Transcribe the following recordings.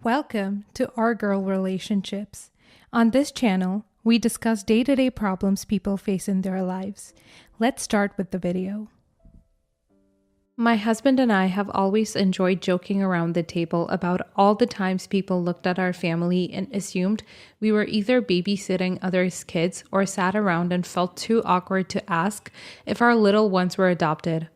Welcome to Our Girl Relationships. On this channel, we discuss day-to-day problems people face in their lives. Let's start with the video. My husband and I have always enjoyed joking around the table about all the times people looked at our family and assumed we were either babysitting others' kids or sat around and felt too awkward to ask if our little ones were adopted.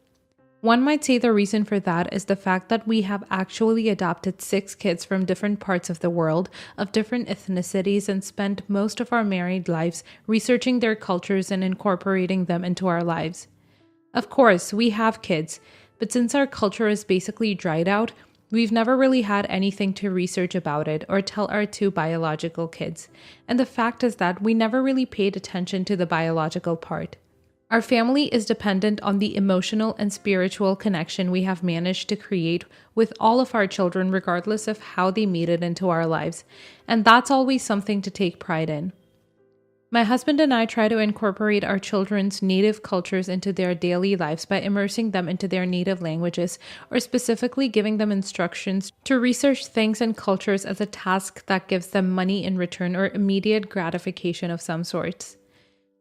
One might say the reason for that is the fact that we have actually adopted 6 kids from different parts of the world, of different ethnicities, and spent most of our married lives researching their cultures and incorporating them into our lives. Of course, we have kids, but since our culture is basically dried out, we've never really had anything to research about it or tell our 2 biological kids. And the fact is that we never really paid attention to the biological part. Our family is dependent on the emotional and spiritual connection we have managed to create with all of our children, regardless of how they made it into our lives, and that's always something to take pride in. My husband and I try to incorporate our children's native cultures into their daily lives by immersing them into their native languages, or specifically giving them instructions to research things and cultures as a task that gives them money in return or immediate gratification of some sorts.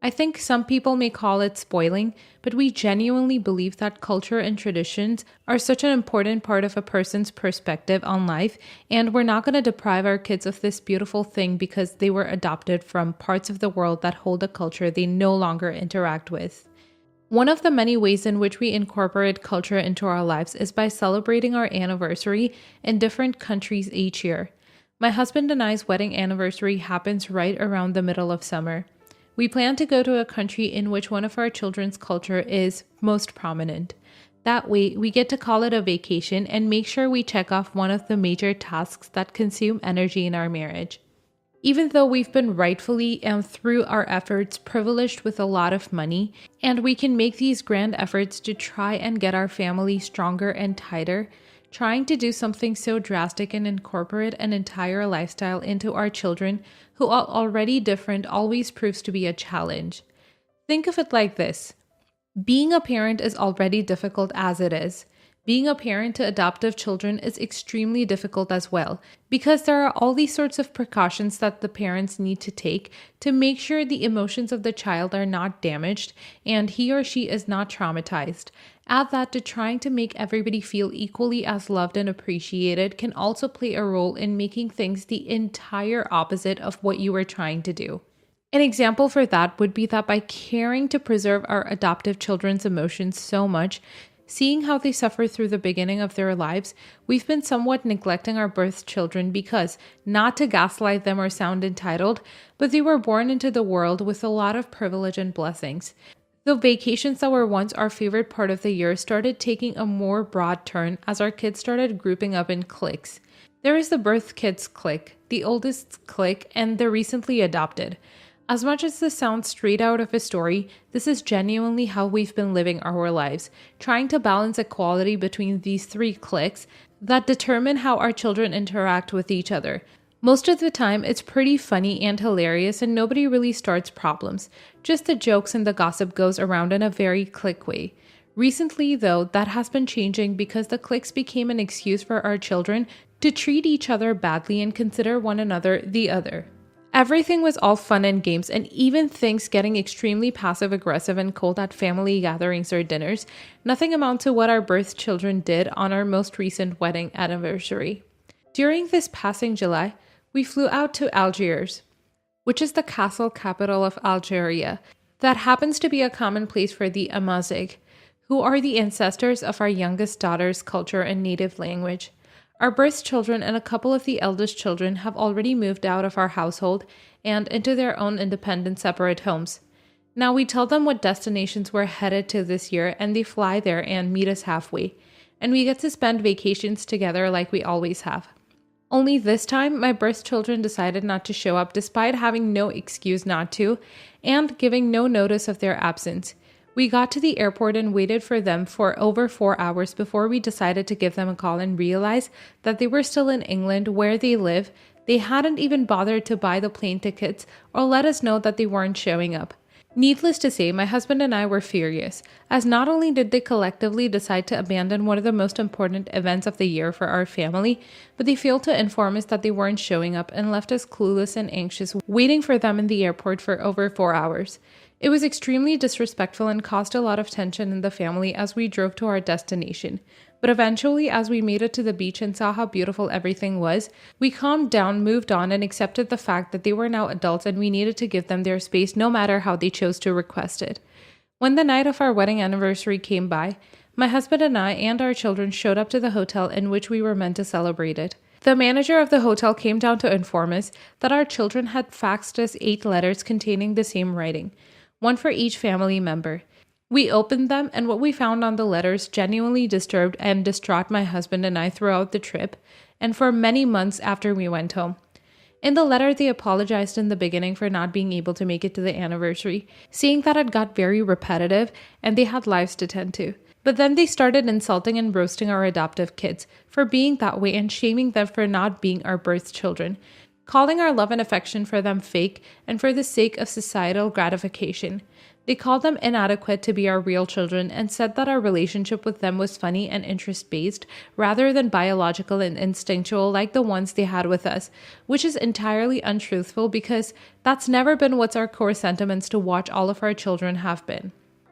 I think some people may call it spoiling, but we genuinely believe that culture and traditions are such an important part of a person's perspective on life, and we're not going to deprive our kids of this beautiful thing because they were adopted from parts of the world that hold a culture they no longer interact with. One of the many ways in which we incorporate culture into our lives is by celebrating our anniversary in different countries each year. My husband and I's wedding anniversary happens right around the middle of summer. We plan to go to a country in which one of our children's culture is most prominent. That way, we get to call it a vacation and make sure we check off one of the major tasks that consume energy in our marriage. Even though we've been rightfully and through our efforts privileged with a lot of money, and we can make these grand efforts to try and get our family stronger and tighter, trying to do something so drastic and incorporate an entire lifestyle into our children who are already different always proves to be a challenge. Think of it like this. Being a parent is already difficult as it is. Being a parent to adoptive children is extremely difficult as well, because there are all these sorts of precautions that the parents need to take to make sure the emotions of the child are not damaged and he or she is not traumatized. Add that to trying to make everybody feel equally as loved and appreciated can also play a role in making things the entire opposite of what you were trying to do. An example for that would be that by caring to preserve our adoptive children's emotions so much, seeing how they suffer through the beginning of their lives, we've been somewhat neglecting our birth children because, not to gaslight them or sound entitled, but they were born into the world with a lot of privilege and blessings. The vacations that were once our favorite part of the year started taking a more broad turn as our kids started grouping up in cliques. There is the birth kids clique, the oldest clique, and the recently adopted. As much as this sounds straight out of a story, this is genuinely how we've been living our lives, trying to balance equality between these 3 cliques that determine how our children interact with each other. Most of the time, it's pretty funny and hilarious and nobody really starts problems. Just the jokes and the gossip goes around in a very clique way. Recently, though, that has been changing because the cliques became an excuse for our children to treat each other badly and consider one another the other. Everything was all fun and games, and even things getting extremely passive-aggressive and cold at family gatherings or dinners, nothing amount to what our birth children did on our most recent wedding anniversary. During this passing July, we flew out to Algiers, which is the castle capital of Algeria, that happens to be a common place for the Amazigh, who are the ancestors of our youngest daughter's culture and native language. Our birth children and a couple of the eldest children have already moved out of our household and into their own independent separate homes. Now we tell them what destinations we're headed to this year and they fly there and meet us halfway, and we get to spend vacations together like we always have. Only this time, my birth children decided not to show up despite having no excuse not to, and giving no notice of their absence. We got to the airport and waited for them for over 4 hours before we decided to give them a call and realize that they were still in England where they live. They hadn't even bothered to buy the plane tickets or let us know that they weren't showing up. Needless to say, my husband and I were furious, as not only did they collectively decide to abandon one of the most important events of the year for our family, but they failed to inform us that they weren't showing up and left us clueless and anxious, waiting for them in the airport for over 4 hours. It was extremely disrespectful and caused a lot of tension in the family as we drove to our destination. But eventually, as we made it to the beach and saw how beautiful everything was, we calmed down, moved on, and accepted the fact that they were now adults and we needed to give them their space no matter how they chose to request it. When the night of our wedding anniversary came by, my husband and I and our children showed up to the hotel in which we were meant to celebrate it. The manager of the hotel came down to inform us that our children had faxed us 8 letters containing the same writing, one for each family member. We opened them, and what we found on the letters genuinely disturbed and distraught my husband and I throughout the trip, and for many months after we went home. In the letter, they apologized in the beginning for not being able to make it to the anniversary, saying that it got very repetitive and they had lives to tend to. But then they started insulting and roasting our adoptive kids for being that way and shaming them for not being our birth children, calling our love and affection for them fake and for the sake of societal gratification. They called them inadequate to be our real children and said that our relationship with them was funny and interest-based rather than biological and instinctual like the ones they had with us, which is entirely untruthful because that's never been what our core sentiments to watch all of our children have been.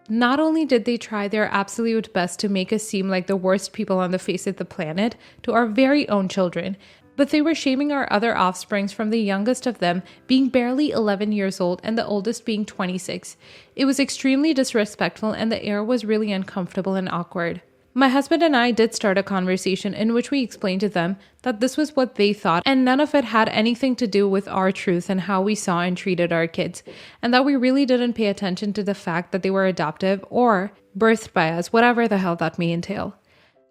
Not only did they try their absolute best to make us seem like the worst people on the face of the planet to our very own children, but they were shaming our other offsprings, from the youngest of them being barely 11 years old and the oldest being 26. It was extremely disrespectful and the air was really uncomfortable and awkward. My husband and I did start a conversation in which we explained to them that this was what they thought and none of it had anything to do with our truth and how we saw and treated our kids, and that we really didn't pay attention to the fact that they were adoptive or birthed by us, whatever the hell that may entail.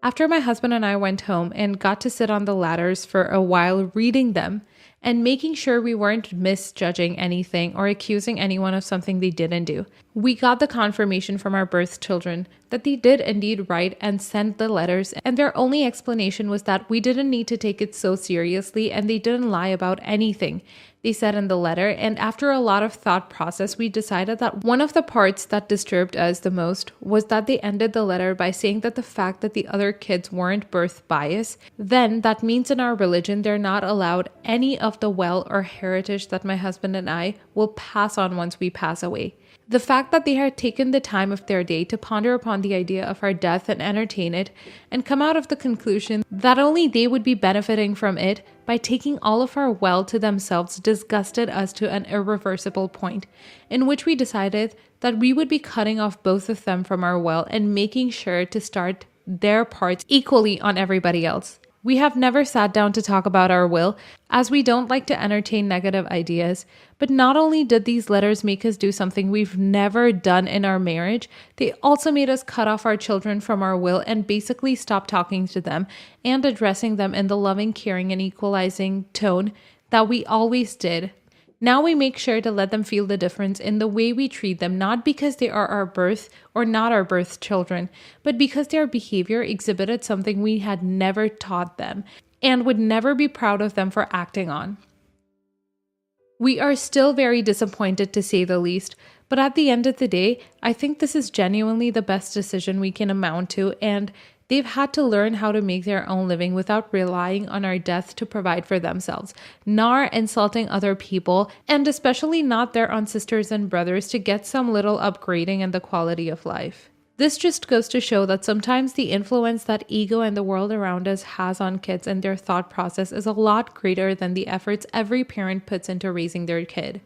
After my husband and I went home and got to sit on the ladders for a while reading them and making sure we weren't misjudging anything or accusing anyone of something they didn't do, we got the confirmation from our birth children that they did indeed write and send the letters, and their only explanation was that we didn't need to take it so seriously and they didn't lie about anything they said in the letter. And after a lot of thought process, we decided that one of the parts that disturbed us the most was that they ended the letter by saying that the fact that the other kids weren't birth bias, then that means in our religion they're not allowed any of the wealth or heritage that my husband and I will pass on once we pass away. The fact that they had taken the time of their day to ponder upon the idea of our death and entertain it, and come out of the conclusion that only they would be benefiting from it by taking all of our wealth to themselves, disgusted us to an irreversible point, in which we decided that we would be cutting off both of them from our wealth and making sure to start their parts equally on everybody else. We have never sat down to talk about our will, as we don't like to entertain negative ideas, but not only did these letters make us do something we've never done in our marriage, they also made us cut off our children from our will and basically stop talking to them and addressing them in the loving, caring, and equalizing tone that we always did. Now we make sure to let them feel the difference in the way we treat them, not because they are our birth or not our birth children, but because their behavior exhibited something we had never taught them and would never be proud of them for acting on. We are still very disappointed, to say the least, but at the end of the day, I think this is genuinely the best decision we can amount to, and they've had to learn how to make their own living without relying on our death to provide for themselves, nor insulting other people, and especially not their own sisters and brothers to get some little upgrading in the quality of life. This just goes to show that sometimes the influence that ego and the world around us has on kids and their thought process is a lot greater than the efforts every parent puts into raising their kid.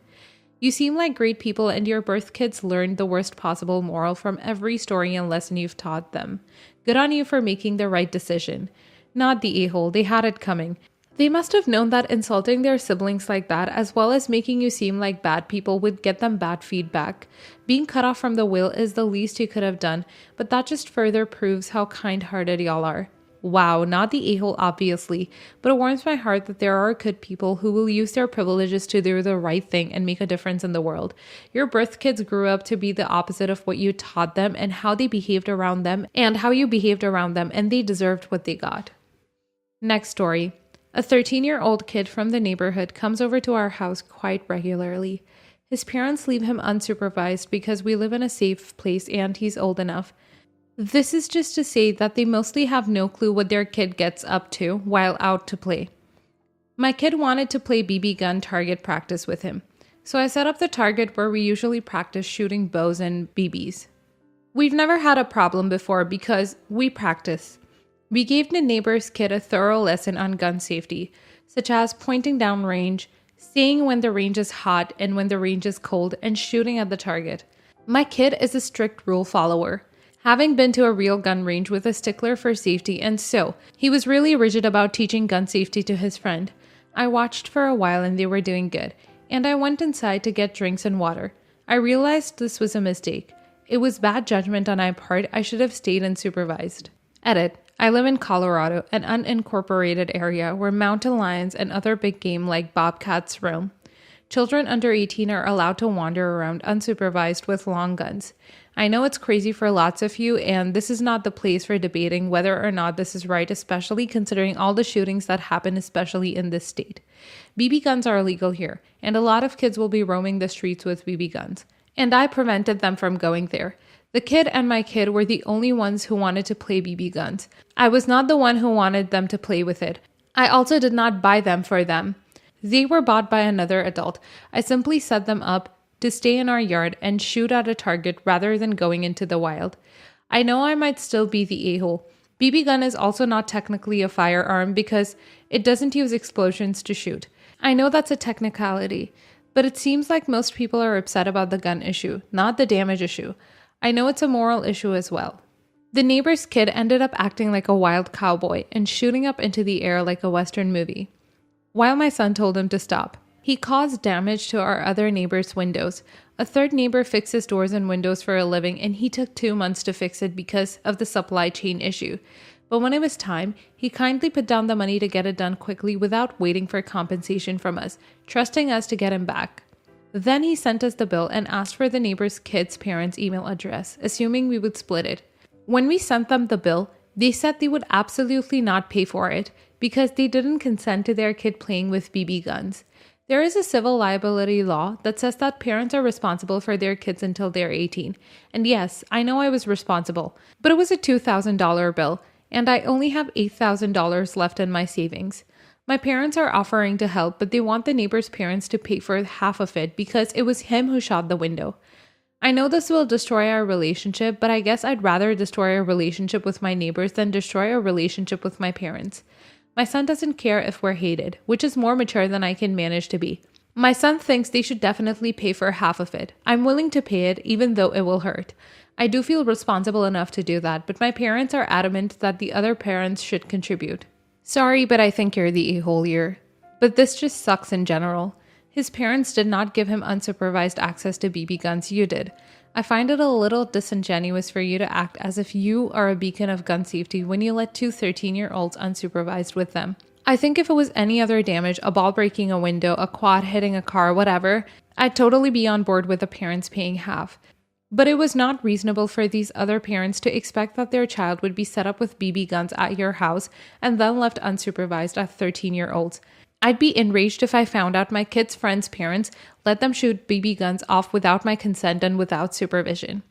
You seem like great people, and your birth kids learned the worst possible moral from every story and lesson you've taught them. Good on you for making the right decision. Not the a-hole, they had it coming. They must have known that insulting their siblings like that, as well as making you seem like bad people, would get them bad feedback. Being cut off from the will is the least you could have done, but that just further proves how kind-hearted y'all are. Wow, not the a-hole obviously, but it warms my heart that there are good people who will use their privileges to do the right thing and make a difference in the world. Your birth kids grew up to be the opposite of what you taught them and how they behaved around them and how you behaved around them, and they deserved what they got. Next story. A 13-year-old kid from the neighborhood comes over to our house quite regularly. His parents leave him unsupervised because we live in a safe place and he's old enough. This is just to say that they mostly have no clue what their kid gets up to while out to play. My kid wanted to play BB gun target practice with him, so I set up the target where we usually practice shooting bows and BBs. We've never had a problem before because we practice. We gave the neighbor's kid a thorough lesson on gun safety, such as pointing down range, seeing when the range is hot and when the range is cold, and shooting at the target. My kid is a strict rule follower, having been to a real gun range with a stickler for safety, and so he was really rigid about teaching gun safety to his friend. I watched for a while and they were doing good, and I went inside to get drinks and water. I realized this was a mistake. It was bad judgment on my part. I should have stayed unsupervised. Edit. I live in Colorado, an unincorporated area where mountain lions and other big game like bobcats roam. Children under 18 are allowed to wander around unsupervised with long guns. I know it's crazy for lots of you, and this is not the place for debating whether or not this is right, especially considering all the shootings that happen, especially in this state. BB guns are illegal here, and a lot of kids will be roaming the streets with BB guns. And I prevented them from going there. The kid and my kid were the only ones who wanted to play BB guns. I was not the one who wanted them to play with it. I also did not buy them for them. They were bought by another adult. I simply set them up to stay in our yard and shoot at a target rather than going into the wild. I know I might still be the a-hole. BB gun is also not technically a firearm because it doesn't use explosions to shoot. I know that's a technicality, but it seems like most people are upset about the gun issue, not the damage issue. I know it's a moral issue as well. The neighbor's kid ended up acting like a wild cowboy and shooting up into the air like a Western movie, while my son told him to stop. He caused damage to our other neighbor's windows. A third neighbor fixes doors and windows for a living, and he took 2 months to fix it because of the supply chain issue. But when it was time, he kindly put down the money to get it done quickly without waiting for compensation from us, trusting us to get him back. Then he sent us the bill and asked for the neighbor's kid's parents' email address, assuming we would split it. When we sent them the bill, they said they would absolutely not pay for it because they didn't consent to their kid playing with BB guns. There is a civil liability law that says that parents are responsible for their kids until they're 18. And yes, I know I was responsible, but it was a $2,000 bill, and I only have $8,000 left in my savings. My parents are offering to help, but they want the neighbor's parents to pay for half of it because it was him who shot the window. I know this will destroy our relationship, but I guess I'd rather destroy a relationship with my neighbors than destroy a relationship with my parents. My son doesn't care if we're hated, which is more mature than I can manage to be. My son thinks they should definitely pay for half of it. I'm willing to pay it, even though it will hurt. I do feel responsible enough to do that, but my parents are adamant that the other parents should contribute. Sorry, but I think you're the a-hole here. But this just sucks in general. His parents did not give him unsupervised access to BB guns, you did. I find it a little disingenuous for you to act as if you are a beacon of gun safety when you let 2 13-year-olds unsupervised with them. I think if it was any other damage, a ball breaking a window, a quad hitting a car, whatever, I'd totally be on board with the parents paying half. But it was not reasonable for these other parents to expect that their child would be set up with BB guns at your house and then left unsupervised at 13-year-olds. I'd be enraged if I found out my kid's friends' parents let them shoot BB guns off without my consent and without supervision.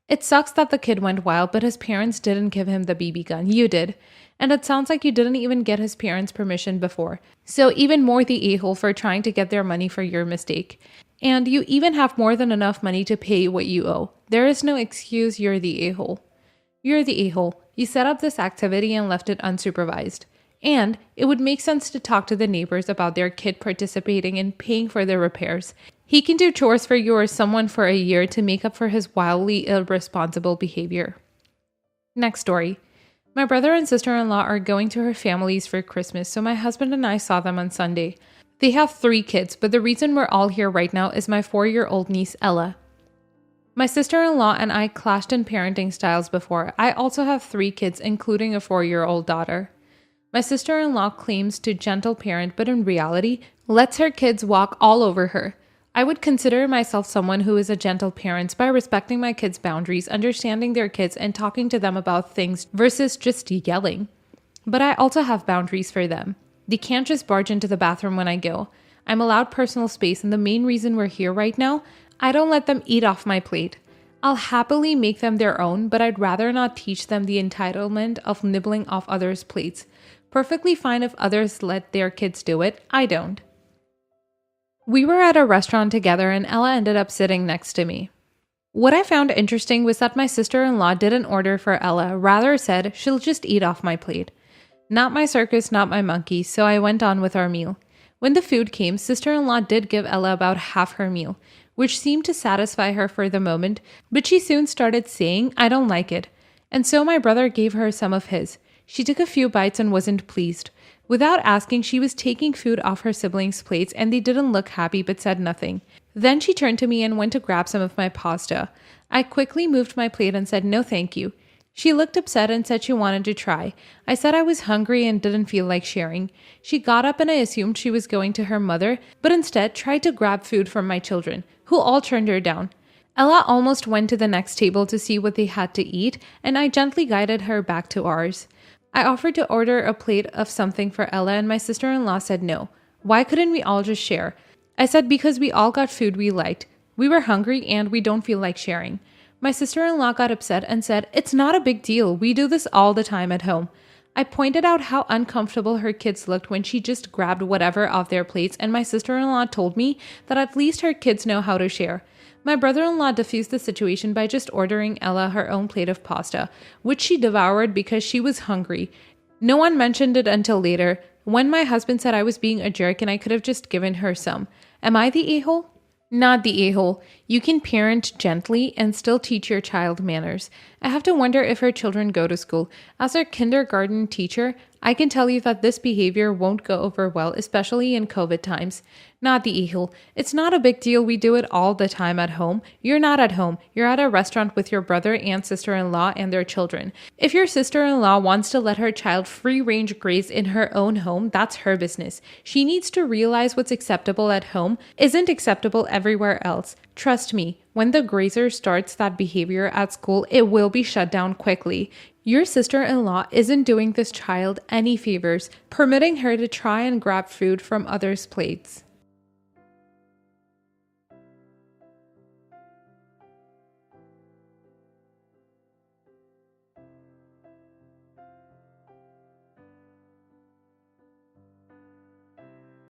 It sucks that the kid went wild, but his parents didn't give him the BB gun. You did. And it sounds like you didn't even get his parents' permission before. So even more the a-hole for trying to get their money for your mistake. And you even have more than enough money to pay what you owe. There is no excuse you're the a-hole. You're the a-hole. You set up this activity and left it unsupervised. And it would make sense to talk to the neighbors about their kid participating in paying for their repairs. He can do chores for you or someone for a year to make up for his wildly irresponsible behavior. Next story. My brother and sister-in-law are going to her families for Christmas, so my husband and I saw them on Sunday. They have 3 kids, but the reason we're all here right now is my 4-year-old niece, Ella. My sister-in-law and I clashed in parenting styles before. I also have 3 kids, including a 4-year-old daughter. My sister-in-law claims to gentle parent, but in reality, lets her kids walk all over her. I would consider myself someone who is a gentle parent by respecting my kids' boundaries, understanding their kids, and talking to them about things versus just yelling. But I also have boundaries for them. They can't just barge into the bathroom when I go. I'm allowed personal space, and the main reason we're here right now, I don't let them eat off my plate. I'll happily make them their own, but I'd rather not teach them the entitlement of nibbling off others' plates. Perfectly fine if others let their kids do it, I don't. We were at a restaurant together and Ella ended up sitting next to me. What I found interesting was that my sister-in-law didn't order for Ella, rather said she'll just eat off my plate. Not my circus, not my monkey, so I went on with our meal. When the food came, sister-in-law did give Ella about half her meal, which seemed to satisfy her for the moment, but she soon started saying, I don't like it. And so my brother gave her some of his. She took a few bites and wasn't pleased. Without asking, she was taking food off her siblings' plates and they didn't look happy but said nothing. Then she turned to me and went to grab some of my pasta. I quickly moved my plate and said no thank you. She looked upset and said she wanted to try. I said I was hungry and didn't feel like sharing. She got up and I assumed she was going to her mother, but instead tried to grab food from my children, who all turned her down. Ella almost went to the next table to see what they had to eat, and I gently guided her back to ours. I offered to order a plate of something for Ella and my sister-in-law said no. Why couldn't we all just share? I said because we all got food we liked. We were hungry and we don't feel like sharing. My sister-in-law got upset and said, it's not a big deal. We do this all the time at home. I pointed out how uncomfortable her kids looked when she just grabbed whatever off their plates, and my sister-in-law told me that at least her kids know how to share. My brother-in-law diffused the situation by just ordering Ella her own plate of pasta, which she devoured because she was hungry. No one mentioned it until later, when my husband said I was being a jerk and I could have just given her some. Am I the a-hole? Not the a-hole. You can parent gently and still teach your child manners. I have to wonder if her children go to school. As her kindergarten teacher, I can tell you that this behavior won't go over well, especially in COVID times. Not the a-hole. It's not a big deal. We do it all the time at home. You're not at home. You're at a restaurant with your brother and sister-in-law and their children. If your sister-in-law wants to let her child free-range graze in her own home, that's her business. She needs to realize what's acceptable at home isn't acceptable everywhere else. Trust me, when the grazer starts that behavior at school, it will be shut down quickly. Your sister-in-law isn't doing this child any favors, permitting her to try and grab food from others' plates.